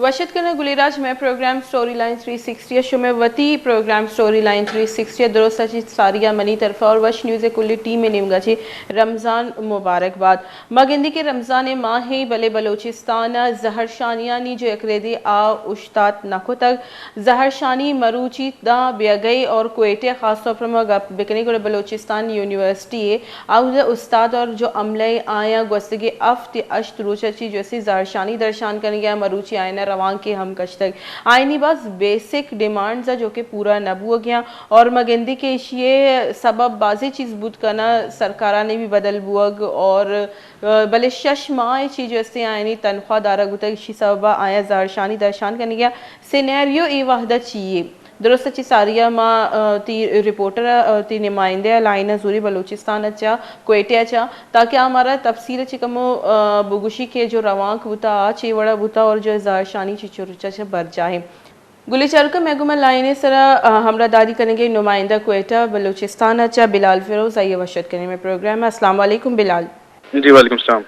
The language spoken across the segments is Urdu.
وشد کنه گلیراج میں پروگرام سٹوری لائن 360 شو میں وتی پروگرام سٹوری لائن 360 درست چی ساریہ منی طرف اور وش نیوز کلی ٹیم میں نیمگا چی رمضان مبارک باد مگندی کے رمضان ماہ بلے بلوچستان زہر شانیانی جو اکریدی آ اشتات نکو تک زہر شانی مروچی دا بیگئی اور کوئٹے خاص طور پر مگا بکنے کو بلوچستان یونیورسٹی آؤ استاد اور جو عملے آیا گوستگی افت اشت روچا چی جو اسی زہر شانی درشان کرنے گیا مروچی آئینہ روان کے ہم کشتک آئینی باز بیسک ڈیمانڈز جو کہ پورا نبو گیا اور مگندی کے یہ سبب بازی چیز بود کرنا سرکارہ نے بھی بدل بوگ اور بلے شش ماہ چی جو اسے آئینی تنخواہ دارہ گوتا اسی سبب آیا زہرشانی درشان کرنے گیا سینیریو ای وحدہ چیئے درست چی ساریہ ماں تی رپورٹر تی نمائندے لائنہ زوری بلوچستان اچھا کوئٹے اچھا تاکہ ہمارا تفصیل چی کمو بگوشی کے جو روانک بوتا چی وڑا بوتا اور جو زہرشانی چی چورچا چا بر جائیں گلی چرکہ محگومہ لائنے سرا ہمراہ دادی کریں گے نمائندہ کوئٹہ بلوچستان اچھا بلال فیروز آئیے وشد کرنے میں پروگرام ہے. السلام علیکم بلال. جی وعلیکم السلام.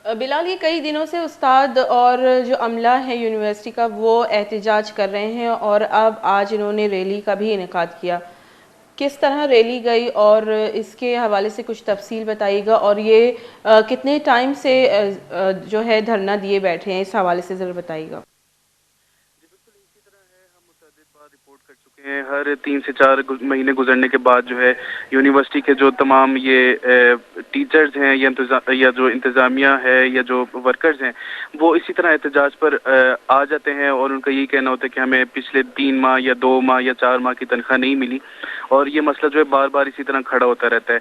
بلال یہ کئی دنوں سے استاد اور جو عملہ ہے یونیورسٹی کا وہ احتجاج کر رہے ہیں اور اب آج انہوں نے ریلی کا بھی انعقاد کیا. کس طرح ریلی گئی اور اس کے حوالے سے کچھ تفصیل بتائیے گا اور یہ کتنے ٹائم سے جو ہے دھرنا دیے بیٹھے ہیں اس حوالے سے ضرور بتائیے گا. رپورٹ کر چکے ہیں ہر 3 سے 4 مہینے گزرنے کے بعد جو ہے یونیورسٹی کے جو تمام یہ ٹیچرز ہیں یا جو انتظامیہ ہے یا جو ورکرز ہیں وہ اسی طرح احتجاج پر آ جاتے ہیں اور ان کا یہی کہنا ہوتا ہے کہ ہمیں پچھلے 3 ماہ یا 2 ماہ یا 4 ماہ کی تنخواہ نہیں ملی اور یہ مسئلہ جو ہے بار بار اسی طرح کھڑا ہوتا رہتا ہے.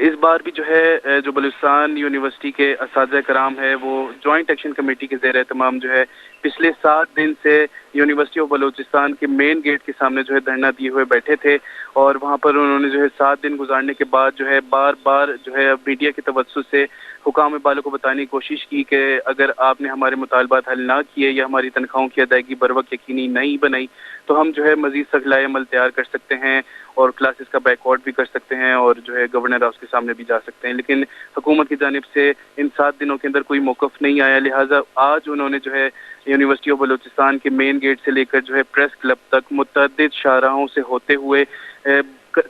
اس بار بھی جو ہے جو بلوچستان یونیورسٹی کے اساتذہ کرام ہے وہ جوائنٹ ایکشن کمیٹی کے زیر اہتمام جو ہے پچھلے 7 دن سے یونیورسٹی آف بلوچستان کے مین گیٹ کے سامنے جو ہے دھرنا دیے ہوئے بیٹھے تھے اور وہاں پر انہوں نے جو ہے 7 دن گزارنے کے بعد جو ہے بار بار جو ہے میڈیا کے توسط سے حکام بالوں کو بتانے کی کوشش کی کہ اگر آپ نے ہمارے مطالبات حل نہ کیے یا ہماری تنخواہوں کی ادائیگی بروقت یقینی نہیں بنائی تو ہم جو ہے مزید سخت لائحہ عمل تیار کر سکتے ہیں اور کلاسز کا بیک آؤٹ بھی کر سکتے ہیں اور جو ہے گورنر ہاؤس کے سامنے بھی جا سکتے ہیں. لیکن حکومت کی جانب سے ان 7 دنوں کے اندر کوئی موقف نہیں آیا. لہٰذا آج انہوں نے جو ہے یونیورسٹی آف بلوچستان کے مین گیٹ سے لے کر جو ہے پریس کلب تک متعدد شاہراہوں سے ہوتے ہوئے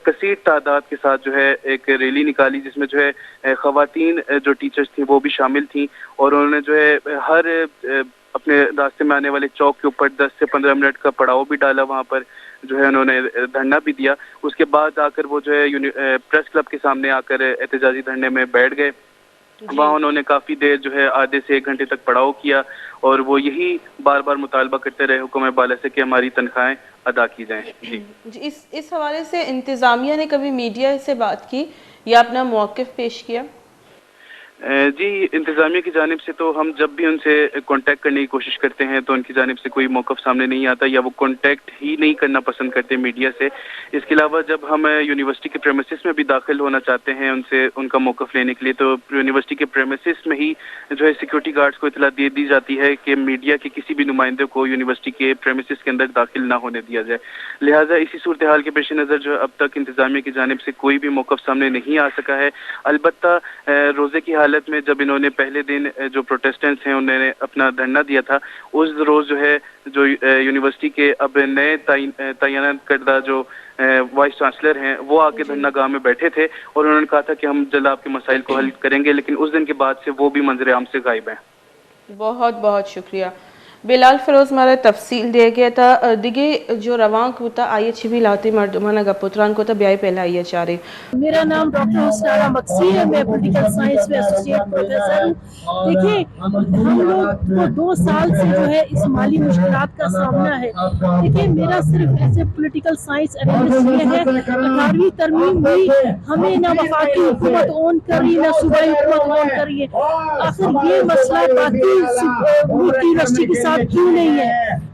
کثیر تعداد کے ساتھ جو ہے ایک ریلی نکالی جس میں جو ہے خواتین جو ٹیچرز تھیں وہ بھی شامل تھیں اور انہوں نے جو ہے ہر اپنے راستے میں آنے والے چوک کے اوپر 10 سے 15 منٹ کا پڑاؤ بھی ڈالا, وہاں پر جو ہے انہوں نے دھرنا بھی دیا. اس کے بعد آ کر وہ جو ہے پریس کلب کے سامنے آ کر احتجاجی دھرنے میں بیٹھ گئے. وہاں انہوں نے کافی دیر جو ہے آدھے سے 1 گھنٹے تک پڑاؤ کیا اور وہ یہی بار بار مطالبہ کرتے رہے حکومت بالا سے کہ ہماری تنخواہیں ادا کی جائیں. جی اس حوالے سے انتظامیہ نے کبھی میڈیا سے بات کی یا اپنا موقف پیش کیا؟ جی انتظامیہ کی جانب سے تو ہم جب بھی ان سے کانٹیکٹ کرنے کی کوشش کرتے ہیں تو ان کی جانب سے کوئی موقف سامنے نہیں آتا یا وہ کانٹیکٹ ہی نہیں کرنا پسند کرتے میڈیا سے. اس کے علاوہ جب ہم یونیورسٹی کے پریمیسس میں بھی داخل ہونا چاہتے ہیں ان سے ان کا موقف لینے کے لیے تو یونیورسٹی کے پریمیسس میں ہی جو ہے سیکورٹی گارڈز کو اطلاع دی جاتی ہے کہ میڈیا کے کسی بھی نمائندے کو یونیورسٹی کے پریمیسس کے اندر داخل نہ ہونے دیا جائے. لہٰذا اسی صورتحال کے پیش نظر جو اب تک انتظامیہ کی جانب سے کوئی بھی موقف سامنے نہیں آ سکا ہے. البتہ روزے کی حالت میں جب انہوں نے پہلے دن جو پروٹیسٹنٹس ہیں انہوں نے اپنا دھرنا دیا تھا اس روز جو ہے جو یونیورسٹی کے اب نئے تعینات کردہ جو وائس چانسلر ہیں وہ آ کے دھرنا گاہ میں بیٹھے تھے اور انہوں نے کہا تھا کہ ہم جلد آپ کے مسائل کو حل کریں گے, لیکن اس دن کے بعد سے وہ بھی منظر عام سے غائب ہیں. بہت بہت شکریہ. بلال فیروز ہمارا تفصیل دیا گیا تھا. دیگے جو روان کو تا آئیے چھوی لاتی مردمانہ گپوتران کو تا بیائی پہلا آئیے چارے. میرا نام ڈاکٹر حسنہ مکسی ہے, میں پولیٹیکل سائنس میں ایسوسیٹ پروفیسر ہوں. دیکھیں ہم لوگ کو 2 سال سے جو ہے اس مالی مشکلات کا سامنا ہے. دیکھیں میرا صرف ایسے پولیٹیکل سائنس انالیسس یہ ہے 18ویں ترمیم ہوئی, ہمیں نہ وفاقی حکومت اون کری نہ صوبائی حکومت اون کری ہے. آخر یہ مسئلہ باقی یونیورسٹی کے ساتھ کیوں نہیں ہے؟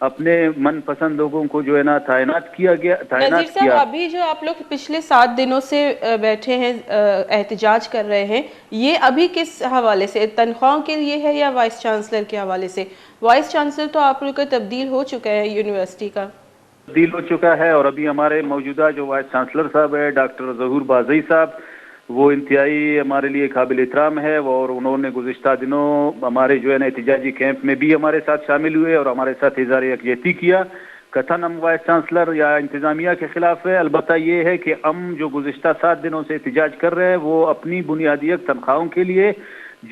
اپنے من پسند لوگوں کو جو ہے نا تعینات کیا گیا نذیر تعینات صاحب کیا. ابھی جو آپ لوگ پچھلے 7 دنوں سے بیٹھے ہیں احتجاج کر رہے ہیں یہ ابھی کس حوالے سے تنخواہوں کے لیے ہے یا وائس چانسلر کے حوالے سے؟ وائس چانسلر تو آپ لوگ کا تبدیل ہو چکا ہے یونیورسٹی کا. تبدیل ہو چکا ہے اور ابھی ہمارے موجودہ جو وائس چانسلر صاحب ہے ڈاکٹر ظہور بازئی صاحب وہ انتہائی ہمارے لیے قابل احترام ہے اور انہوں نے گزشتہ دنوں ہمارے جو ہے نا احتجاجی کیمپ میں بھی ہمارے ساتھ شامل ہوئے اور ہمارے ساتھ اظہار یکجہتی کیا. قطعاً ہم وائس چانسلر یا انتظامیہ کے خلاف ہے. البتہ یہ ہے کہ ہم جو گزشتہ 7 دنوں سے احتجاج کر رہے ہیں وہ اپنی بنیادی تنخواہوں کے لیے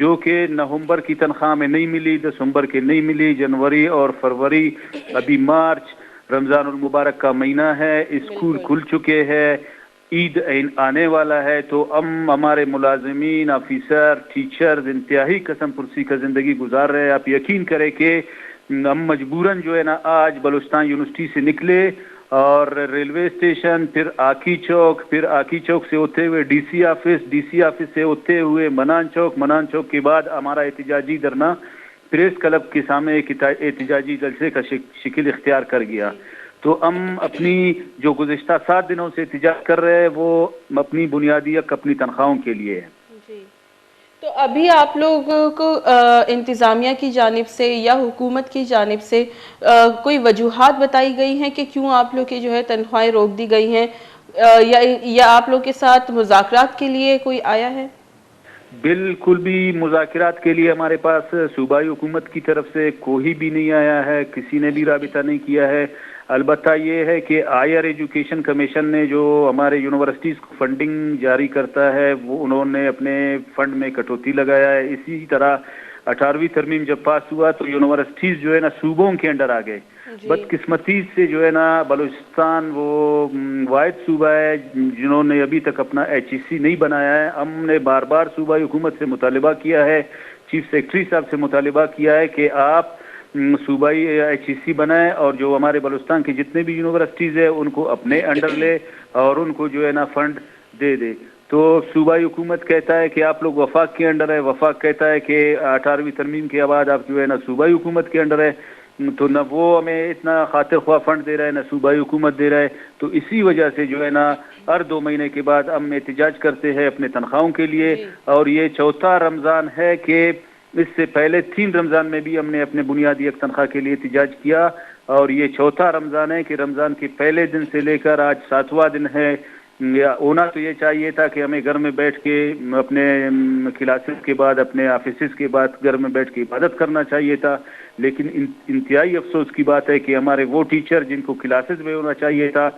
جو کہ نومبر کی تنخواہ میں نہیں ملی, دسمبر کے نہیں ملی, جنوری اور فروری, ابھی مارچ رمضان المبارک کا مہینہ ہے, اسکول کھل چکے ہیں, عید آنے والا ہے, تو ہم ہمارے ملازمین آفیسر ٹیچرز انتہائی قسم پرسی کا زندگی گزار رہے ہیں. آپ یقین کریں کہ ہم مجبوراً جو ہے نا آج بلوچستان یونیورسٹی سے نکلے اور ریلوے اسٹیشن, پھر آکی چوک, پھر آکی چوک سے ہوتے ہوئے ڈی سی آفس سے ہوتے ہوئے منان چوک کے بعد ہمارا احتجاجی دھرنا پریس کلب کے سامنے ایک احتجاجی جلسے کا شکل اختیار کر گیا. تو ہم اپنی جو گزشتہ 7 دنوں سے احتجاج کر رہے ہیں وہ اپنی بنیادی اپنی تنخواہوں کے لیے ہے. جی تو ابھی آپ لوگوں کو انتظامیہ کی جانب سے یا حکومت کی جانب سے کوئی وجوہات بتائی گئی ہیں کہ کیوں آپ لوگ کی جو ہے تنخواہیں روک دی گئی ہیں یا آپ لوگ کے ساتھ مذاکرات کے لیے کوئی آیا ہے؟ بالکل بھی مذاکرات کے لیے ہمارے پاس صوبائی حکومت کی طرف سے کوئی بھی نہیں آیا ہے, کسی نے بھی رابطہ نہیں کیا ہے. البتہ یہ ہے کہ ہائر ایجوکیشن کمیشن نے جو ہمارے یونیورسٹیز کو فنڈنگ جاری کرتا ہے وہ انہوں نے اپنے فنڈ میں کٹوتی لگایا ہے. اسی طرح 18ویں ترمیم جب پاس ہوا تو یونیورسٹیز جو ہے نا صوبوں کے انڈر آ گئے. بدقسمتی سے جو ہے نا بلوچستان وہ واحد صوبہ ہے جنہوں نے ابھی تک اپنا HEC نہیں بنایا ہے. ہم نے بار بار صوبائی حکومت سے مطالبہ کیا ہے, چیف سیکرٹری صاحب سے مطالبہ کیا ہے کہ آپ صوبائی HEC بنائیں اور جو ہمارے بلوچستان کی جتنے بھی یونیورسٹیز ہیں ان کو اپنے انڈر لے اور ان کو جو ہے نا فنڈ دے دے. تو صوبائی حکومت کہتا ہے کہ آپ لوگ وفاق کے انڈر ہے, وفاق کہتا ہے کہ 18ویں ترمیم کے بعد آپ جو ہے نا صوبائی حکومت کے انڈر ہے. تو نہ وہ ہمیں اتنا خاطر خواہ فنڈ دے رہا ہے نہ صوبائی حکومت دے رہا ہے. تو اسی وجہ سے جو ہے نا ہر 2 مہینے کے بعد ہم احتجاج کرتے ہیں اپنے تنخواہوں کے لیے. اور یہ 4تھا رمضان ہے کہ اس سے پہلے 3 رمضان میں بھی ہم نے اپنے بنیادی ایک تنخواہ کے لیے احتجاج کیا اور یہ 4تھا رمضان ہے کہ رمضان کے پہلے دن سے لے کر آج 7واں دن ہے. ہونا تو یہ چاہیے تھا کہ ہمیں گھر میں بیٹھ کے اپنے کلاسز کے بعد اپنے آفیسز کے بعد گھر میں بیٹھ کے عبادت کرنا چاہیے تھا, لیکن انتہائی افسوس کی بات ہے کہ ہمارے وہ ٹیچر جن کو کلاسز میں ہونا چاہیے تھا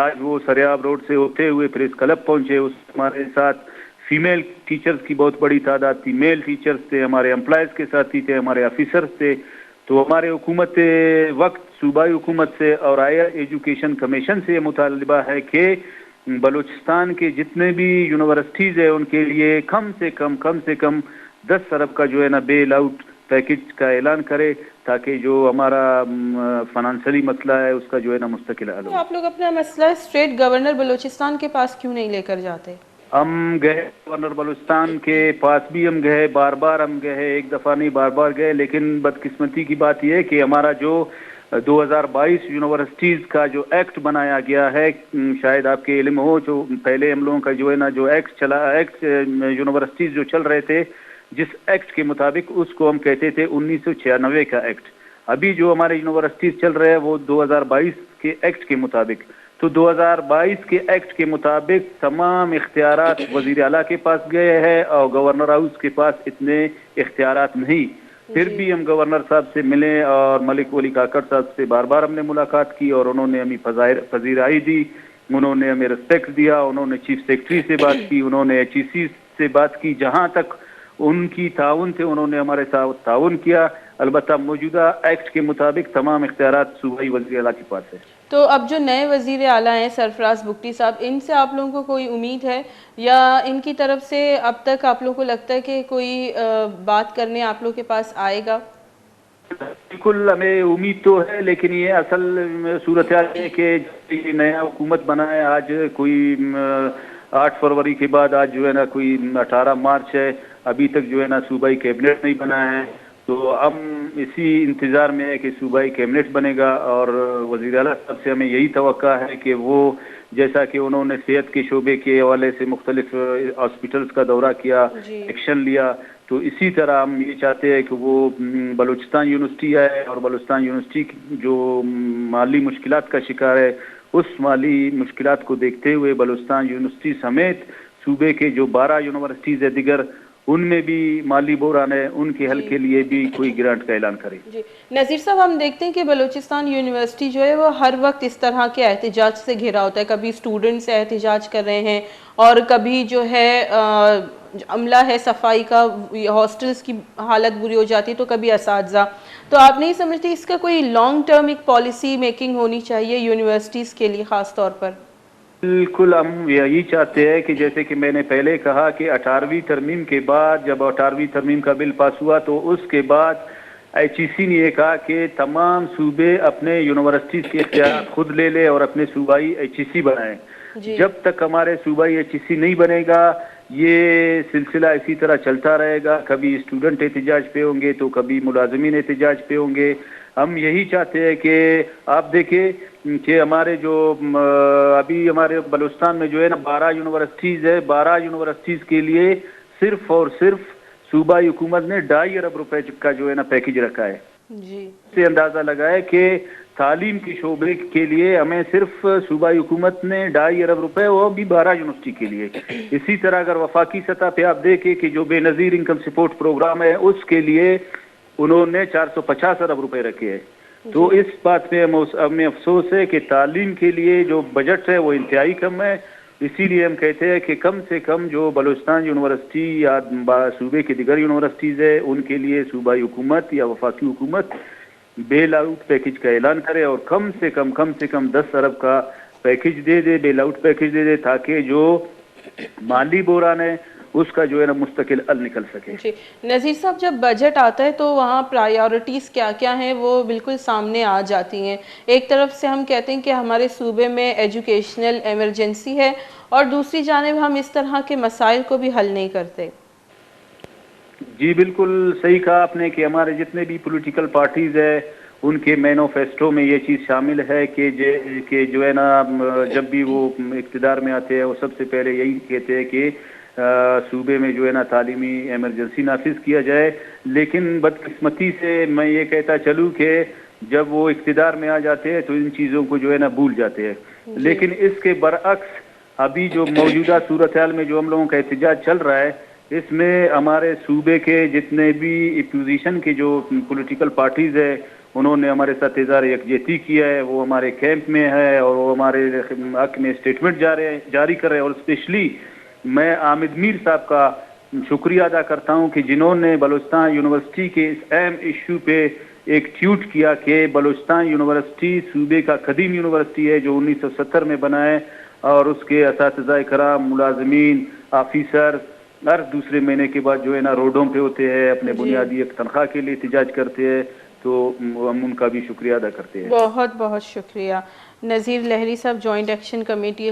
آج وہ سریاب روڈ سے ہوتے ہوئے پریس کلب پہنچے. اس ہمارے ساتھ فیمیل ٹیچرز کی بہت بڑی تعداد تھی, میل ٹیچرز تھے, ہمارے امپلائز کے ساتھی تھے, ہمارے آفیسرز تھے. تو ہمارے حکومت وقت صوبائی حکومت سے اور ہائر ایجوکیشن کمیشن سے یہ مطالبہ ہے کہ بلوچستان کے جتنے بھی یونیورسٹیز ہیں ان کے لیے کم سے کم 10 ارب کا جو ہے نا بیل آؤٹ پیکج کا اعلان کرے تاکہ جو ہمارا فنانشلی مسئلہ ہے اس کا جو ہے نا مستقل حل ہو. آپ لوگ اپنا مسئلہ اسٹریٹ گورنر بلوچستان کے پاس کیوں نہیں لے کر جاتے؟ ہم گئے گورنر بلوچستان کے پاس بھی ہم گئے, بار بار ہم گئے, ایک دفعہ نہیں بار بار گئے. لیکن بدقسمتی کی بات یہ ہے کہ ہمارا جو 2022 یونیورسٹیز کا جو ایکٹ بنایا گیا ہے, شاید آپ کے علم ہو, جو پہلے ہم لوگوں کا جو ہے نا جو ایکٹ یونیورسٹیز جو چل رہے تھے جس ایکٹ کے مطابق اس کو ہم کہتے تھے 1996 کا ایکٹ. ابھی جو ہمارے یونیورسٹیز چل رہے ہیں وہ 2022 کے ایکٹ کے مطابق. تو 2022 کے ایکٹ کے مطابق تمام اختیارات وزیر اعلیٰ کے پاس گئے ہیں اور گورنر ہاؤس کے پاس اتنے اختیارات نہیں. پھر بھی ہم گورنر صاحب سے ملے اور ملک ولی کاکڑ صاحب سے بار بار ہم نے ملاقات کی اور انہوں نے ہمیں پذیرائی دی, انہوں نے ہمیں ریسپیکٹ دیا, انہوں نے چیف سیکرٹری سے بات کی, انہوں نے HEC سے بات کی, جہاں تک ان کی تعاون تھے انہوں نے ہمارے ساتھ تعاون کیا. البتہ موجودہ ایکٹ کے مطابق تمام اختیارات صوبائی وزیر اعلیٰ کے پاس ہے. تو اب جو نئے وزیر اعلیٰ ہیں سرفراز بگٹی صاحب, ان سے آپ لوگوں کو کوئی امید ہے یا ان کی طرف سے اب تک آپ لوگوں کو لگتا ہے کہ کوئی بات کرنے آپ لوگوں کے پاس آئے گا؟ بالکل ہمیں امید تو ہے, لیکن یہ اصل صورتحال ہے کہ نیا حکومت بنا ہے. آج کوئی 8 فروری کے بعد آج جو ہے نا کوئی 18 مارچ ہے, ابھی تک جو ہے نا صوبائی کیبنٹ نہیں بنا ہے. تو ہم اسی انتظار میں ہے کہ صوبائی کیبنٹ بنے گا اور وزیر اعلیٰ صاحب سے ہمیں یہی توقع ہے کہ وہ جیسا کہ انہوں نے صحت کے شعبے کے حوالے سے مختلف ہاسپٹلس کا دورہ کیا، ایکشن لیا، تو اسی طرح ہم یہ چاہتے ہیں کہ وہ بلوچستان یونیورسٹی ہے اور بلوچستان یونیورسٹی جو مالی مشکلات کا شکار ہے، اس مالی مشکلات کو دیکھتے ہوئے بلوچستان یونیورسٹی سمیت صوبے کے جو 12 یونیورسٹیز ہے دیگر، ان میں بھی مالی بحران ہے، ان کے حل کے لیے بھی کوئی گرانٹ کا اعلان کرے۔ جی نذیر صاحب، ہم دیکھتے ہیں کہ بلوچستان یونیورسٹی جو ہے وہ ہر وقت اس طرح کے احتجاج سے گھرا ہوتا ہے، کبھی اسٹوڈنٹس احتجاج کر رہے ہیں اور کبھی جو ہے عملہ ہے صفائی کا، ہاسٹلز کی حالت بری ہو جاتی ہے، تو کبھی اساتذہ۔ تو آپ نہیں سمجھتے اس کا کوئی لانگ ٹرم ایک پالیسی میکنگ ہونی چاہیے یونیورسٹیز کے لیے خاص طور پر؟ بالکل، ہم یہی چاہتے ہیں کہ جیسے کہ میں نے پہلے کہا کہ 18ویں ترمیم کے بعد، جب 18ویں ترمیم کا بل پاس ہوا تو اس کے بعد ایچ ای سی نے یہ کہا کہ تمام صوبے اپنے یونیورسٹیز کے اختیارات خود لے لے اور اپنے صوبائی ایچ ای سی بنائیں۔ جب تک ہمارے صوبائی ایچ ای سی نہیں بنے گا یہ سلسلہ اسی طرح چلتا رہے گا، کبھی اسٹوڈنٹ احتجاج پہ ہوں گے تو کبھی ملازمین احتجاج پہ ہوں گے۔ ہم یہی چاہتے ہیں کہ آپ دیکھیں کہ ہمارے جو ابھی ہمارے بلوچستان میں جو ہے نا 12 یونیورسٹیز ہے، 12 یونیورسٹیز کے لیے صرف اور صرف صوبائی حکومت نے 2.5 ارب روپے کا جو ہے نا پیکج رکھا ہے۔ جی سے اندازہ لگائے کہ تعلیم کے شعبے کے لیے ہمیں صرف صوبائی حکومت نے 2.5 ارب روپے، وہ بھی 12 یونیورسٹی کے لیے۔ اسی طرح اگر وفاقی سطح پہ آپ دیکھیں کہ جو بے نظیر انکم سپورٹ پروگرام ہے اس کے لیے انہوں نے 450 ارب روپے رکھے ہیں۔ تو اس بات پہ ہمیں افسوس ہے کہ تعلیم کے لیے جو بجٹ ہے وہ انتہائی کم ہے۔ اسی لیے ہم کہتے ہیں کہ کم سے کم جو بلوچستان یونیورسٹی یا صوبے کے دیگر یونیورسٹیز ہے ان کے لیے صوبائی حکومت یا وفاقی حکومت بیل آؤٹ پیکج کا اعلان کرے اور کم سے کم 10 ارب کا پیکج دے دے، بیل آؤٹ پیکج دے دے، تاکہ جو مالی بحران ہے اس کا جو ہے نا مستقل حل نکل سکے۔ جی نذیر صاحب، جب بجٹ آتا ہے تو وہاں پرائیورٹیز کیا کیا ہیں وہ بالکل سامنے آ جاتی ہیں۔ ایک طرف سے ہم کہتے ہیں کہ ہمارے صوبے میں ایجوکیشنل ایمرجنسی ہے اور دوسری جانب ہم اس طرح کے مسائل کو بھی حل نہیں کرتے۔ جی بالکل صحیح کہا آپ نے کہ ہمارے جتنے بھی پولیٹیکل پارٹیز ہیں ان کے مینوفیسٹو میں یہ چیز شامل ہے کہ جو ہے نا جب بھی وہ اقتدار میں آتے ہیں وہ سب سے پہلے یہی کہتے ہیں کہ صوبے میں جو ہے نا تعلیمی ایمرجنسی نافذ کیا جائے، لیکن بدقسمتی سے میں یہ کہتا چلوں کہ جب وہ اقتدار میں آ جاتے ہیں تو ان چیزوں کو جو ہے نا بھول جاتے ہیں۔ لیکن اس کے برعکس ابھی جو موجودہ صورتحال میں جو ہم لوگوں کا احتجاج چل رہا ہے اس میں ہمارے صوبے کے جتنے بھی اپوزیشن کے جو پولیٹیکل پارٹیز ہیں انہوں نے ہمارے ساتھ اظہار یکجہتی کیا ہے، وہ ہمارے کیمپ میں ہے اور وہ ہمارے حق میں اسٹیٹمنٹ جاری کر رہے ہیں۔ اور اسپیشلی میں حامد میر صاحب کا شکریہ ادا کرتا ہوں کہ جنہوں نے بلوچستان یونیورسٹی کے اس اہم ایشو پہ ایک ٹویٹ کیا کہ بلوچستان یونیورسٹی صوبے کا قدیم یونیورسٹی ہے جو 1970 میں بنا ہے اور اس کے اساتذہ کرام، ملازمین، آفیسر ہر دوسرے مہینے کے بعد جو ہے نا روڈوں پہ ہوتے ہیں، اپنے بنیادی ایک تنخواہ کے لیے احتجاج کرتے ہیں، تو ہم ان کا بھی شکریہ ادا کرتے ہیں۔ بہت بہت شکریہ نذیر لہری صاحب، جوائنٹ ایکشن کمیٹی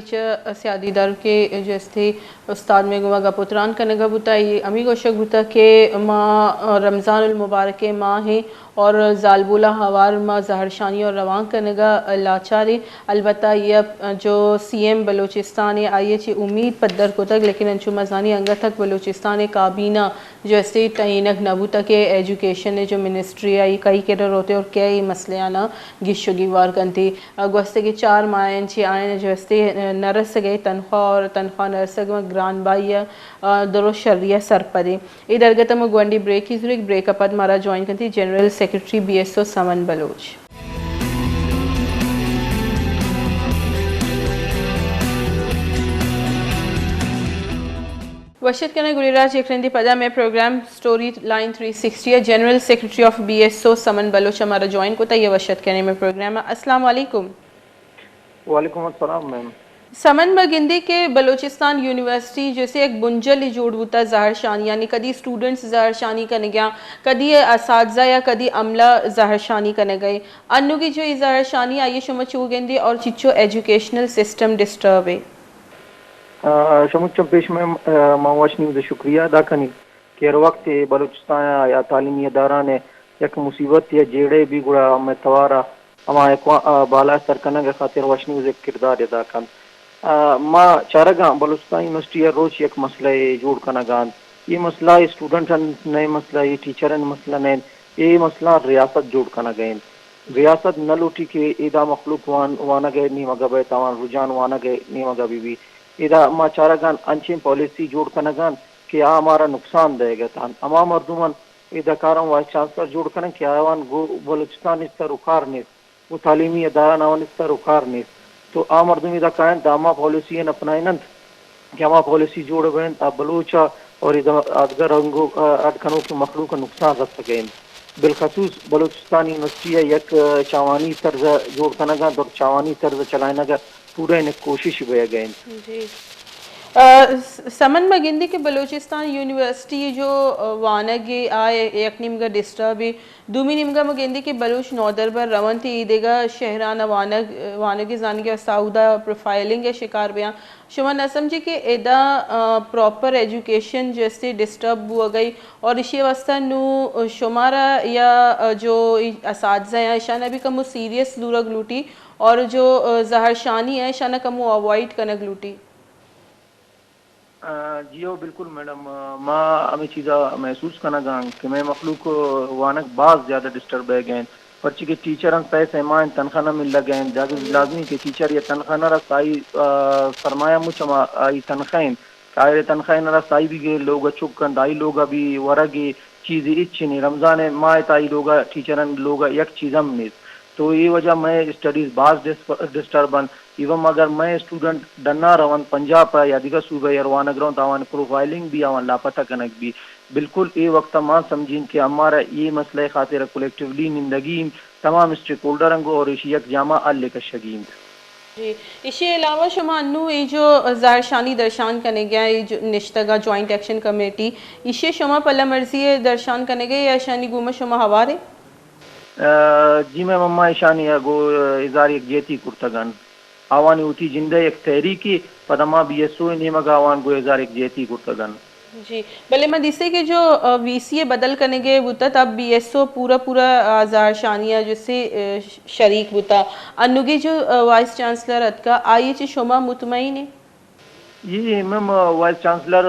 سیادی دار کے جیسے استاد میں گوا گپوتران کنگا بوتا یہ امی گوشک بوتا کہ ماں رمضان المبارک ماں ہیں اور زالبولا ہوار ماں ظہر شانی اور روان کنگا لاچارے۔ البتہ یہ جو سی ایم بلوچستان آئیے چی امید پدر کو تک، لیکن انچو مزانی انگا تک بلوچستان کابینہ جو ایسے تعینک نبو تک ایجوکیشن جو منسٹری آئی کئی کیڈر ہوتے اور کئی مسئلے آنا گشگی وار کنتے گوستے کے 4 ماہیں چی آئین جو ایسے نرس گئے تنخواہ اور تنخواہ نرس گئے گران بائی درو شریع سرپدے۔ ای درگتم گوانڈی بریک ہی ضرور بریک اپد مارا جوائن کنتی general secretary B S O Saman Baloch. وشت کنے گلیراج ایک پدا میں program story line 360 general secretary of B S O Saman Baloch ہمارا جوائن کو تا یہ وشت کنے میں پروگرام۔ السلام علیکم۔ وعلیکم السلام میم۔ سمن بگندی کے بلوچستان یونیورسٹی جیسے ایک بنجل جوڑ ہوتا ظاہر شانی، یعنی کدی سٹوڈنٹس ظاہر شانی کرنے گیا، کدی اساتذہ یا کدی عملہ ظاہر شانی کرنے گئے، انو کی جو ظاہر شانی آئیے شما چو گندی اور چچو ایجوکیشنل سسٹم ڈسٹرب ہے۔ شموچ پیش میں ماواش نیوز شکریہ ادا کرنی کہ ہر وقت بلوچستان یا تعلیمی ادارہ نے یک مصیبت یا جیڑے بھی گڑا میں توارا اما بالا سرکنگ خاطر وشنی ایک کردار ادا کن ما چارگاں بلوچستان یونیورسٹی روچ یک مسئلہ جوڑ کنگان یہ مسئلہ اسٹوڈنٹ نئے مسئلہ یہ ٹیچر مسئلہ نہیں یہ مسئلہ ریاست جوڑ کنا گئے ریاست نہ لوٹی کے ادا مخلوق وانا گئے نہیں مگا بے تاوان رجحان وانا گئے نہیں مگا بی ادا ما چارگان انچیں پالیسی جوڑ کنگان کہ ہمارا نقصان دے گا تھا اما مردمان ادا کارم وائس چانسلر جوڑ کریں کہ آوان گو بلوچستان اس طرح رکار نیست وہ تعلیمی ادارہ نوان اس طرح رکار نیست تو آ مردم ادا کہیں داما پالیسی ہیں اپنائنند کہ ہما پالیسی جوڑ بین بلوچا اور ادگر رنگوں ادکنوں کے مخلوق کا نقصان رکھ سکیں بالخصوص بلوچستان یونیورسٹی ہے یک چاوانی طرز جوڑ کنگا اور چاوانی طرز چلائنا گا پورا انہیں کوشش بے گئے جی سمن مگندی کے بلوچستان یونیورسٹی جو وانگ آئے یک نیمگا ڈسٹربی دومی نیمگا مگندی کے بلوچ نودربر رون تھی ایدگا شہران وانگی زانگی و سعودہ پروفائلنگ شکار بیاں شما نہ سمجھے کہ ایدا پراپر ایجوکیشن جیسے ڈسٹرب ہوا گئی اور اسی واسطہ نو شمارا یا جو اساتذہ ہیں شانہ بھی کمو سیریس دورا گلوٹی اور جو ظاہر شانی ہے شانہ کمو اوائڈ کنگ گلوٹی جیو بالکل میڈم ماں ہمیں چیزا محسوس کرنا گا کہ میں مخلوق وانک بعض زیادہ ڈسٹرب ہے گئے پرچی کے ٹیچر پیسے ماں تنخواہ نہ مل لگے لازمی کہ ٹیچر یہ تنخواہ نہ رسائی سرمایہ مچما آئی تنخواہیں تنخواہ نہ رسائی بھی گئے لوگ چکن دائی لوگ ابھی ورگے چیز اچھی نہیں رمضان ماں تائی لوگ ٹیچرن لوگ یک چیز ہم نہیں تو یہ وجہ میں اسٹڈیز بعض ڈسٹربن ایون اگر میں اسٹوڈنٹ ڈنا روان پنجاب پر یا دیگر صوبہ یروان گراؤں تاوان پروفائلنگ بھی آوان لاپتہ کنک بھی بالکل یہ وقت ماں سمجھیں کہ ہمارا یہ مسئلہ خاطر کولیکٹیولی نندگیم تمام اسٹیک ہولڈروں کو اور اسی یک جامع ال کا شگیم جی اسی علاوہ شما انو یہ جو ظاہر شانی درشان کرنے گیا یہ جو نشتگا جوائنٹ ایکشن کمیٹی اسے شما پلا مرضی درشان کرنے گئے یا شانی گوما شما ہوارے جی میں مما شانی گو اظہار یک جیتی کرتگان آوانی ہوتی جندہ ایک تحریکی پدما بی ایس او نیمگا آوان گو اظہار ایک جیتی کرتگان جی بلے میں دیسے کہ جو وی سی اے بدل کرنے گئے بوتا تب بی ایس او پورا ظاہر شانیہ جس سے شریک بوتا انوگی جو وائس چانسلر اتکا آئیے چی شما مطمئن ہے جی میم وائس چانسلر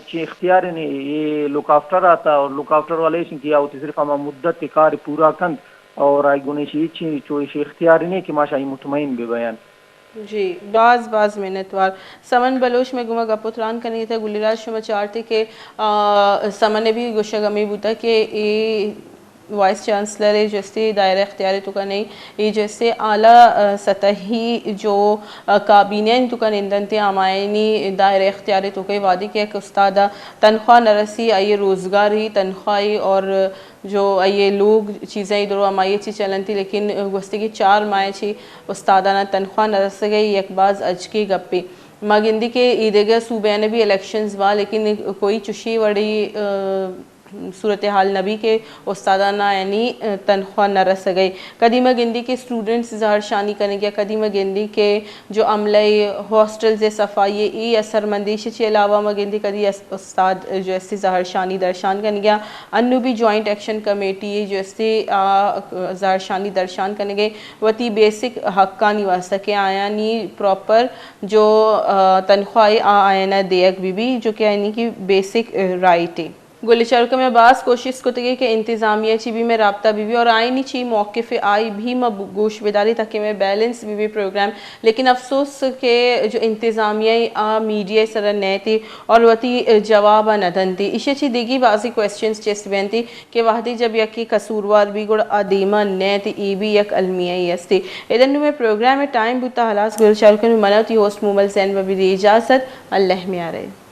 کی اختیار نے یہ لک آفٹر آتا اور لک آفٹر والے کیا ہوتی صرف ہم مدت کار پورا کند اور آئی گنیشی چی چوش اختیار نہیں کہ ماشاء مطمئن بے بیان جی بعض محنتوار سمن بلوچ میں گمہ گپتران کرنے تھا گلی راج شما چارتے کہ سمن نے بھی گوشہ گمی بوتا کہ یہ وائس چانسلر جیسے دائرہ اختیاری تو کا نہیں یہ جیسے اعلیٰ سطحی جو کابینہ تو کا نندنتے آمائنی دائرہ اختیاری تو کا وعدے کیا کہ استادہ تنخواہ نرسی آئیے روزگار ہی تنخواہی اور جو آئیے لوگ چیزیں ادھر ہمائی چی چلن تھی لیکن گوستے کی 4 ماہ چی استادانہ تنخواہ نرس گئی یک باز اج کی گپی مگندی کے ایدگا صوبے نے بھی الیکشنز با لیکن کوئی چشی وڑی صورتحال نبی کے استادانہ یعنی تنخواہ نہ رس گئی قدیمہ گندی کے اسٹوڈنٹس ظاہر شانی کرنے گیا قدیمہ گندی کے جو عملہ ہاسٹلز صفائی ای اثر مندیش کے علاوہ مگندی قدی استاد جو ایسی ظاہر شانی درشان کرنے گیا انو بھی جوائنٹ ایکشن کمیٹی جو ایسی ظاہر شانی درشان کرنے گئے وتی بیسک حقانی واسطہ کے آیا نی پراپر جو تنخواہ آئینہ دیکھ بھی جو کہ یعنی کہ بیسک رائٹ ہے گلی چارکہ میں بعض کوشش کو تگے کہ انتظامیہ چی بھی میں رابطہ بھی اور آئینی چی موقف آئی بھی میں گوش بیداری تاکہ میں بیلنس بھی پروگرام لیکن افسوس کہ جو انتظامیہ میڈیا سر نئے تھی اور وتی جواب ندن تھی اسے چی دیگی بعضی کوئسچنز چیس بین تھی کہ وحدی جب یکی قصوروار بھی گوڑ آدیمہ نئے تھی ای بھی یک علمیہ ہی اس تھی ادھر میں پروگرام میں ٹائم بوتا حلاس گلی چارکہ میں مناتی ہوسٹ مومل زین و بھی دی اجازت اللہ میں آ رہے